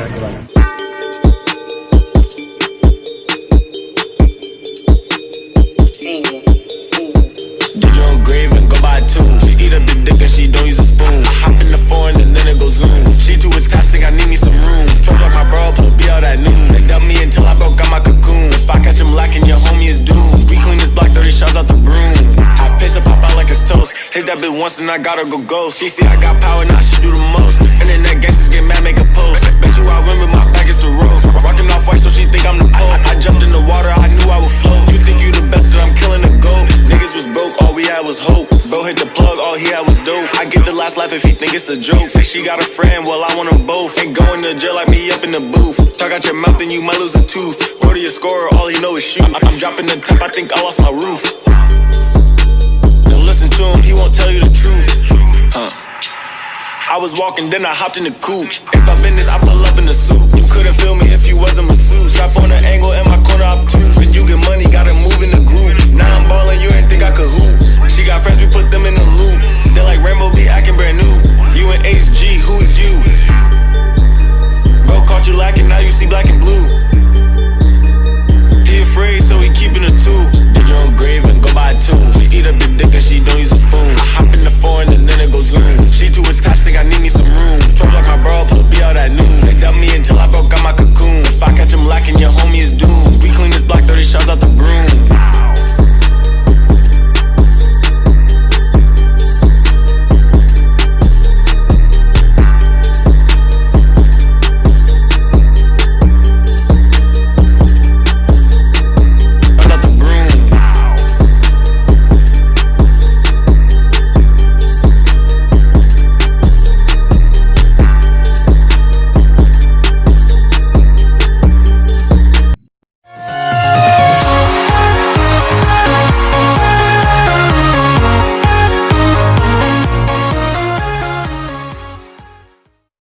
gimana? Dig your own grave and go buy a tomb. She eat up the dick and she don't use a spoon. I hop in the foreign and then it goes zoom. She too attached, think I need me some room. Talk like my bro, put be out at noon. They dumped me until I broke out my cocoon. If I catch him lacking, your homie is doomed. We clean this block, 30 shots out the broom. Half piss to pop out like it's toast. Hit that bitch once and I gotta go ghost. She see I got power, now she do the most. Internet gangsters get mad, make a post. Bet you I win, but my back is the road. Rockin' off white, so she think I'm the Pope. I jumped in the water, I knew I would float. You think you the best, and I'm killing the goat. Niggas was broke, all we had was hope. Bro hit the plug, all he had was dope. I get the last laugh if he think it's a joke. Say she got a friend, well I want them both. Ain't going to jail like me up in the booth. Talk out your mouth and you might lose a tooth. Bro to your scorer, all he know is shoot. I'm dropping the top, I think I lost my roof. Don't listen to him, he won't tell you the truth. I was walking, then I hopped in the coupe. It's my business, I pull up in the suit. You couldn't feel me if you wasn't masseuse. Strap on the angle, in my corner, obtuse. When you get money, gotta move in the group. Now I'm ballin', you ain't think I could hoop. She got friends, we put them in the loop. They like Rainbow be acting brand new.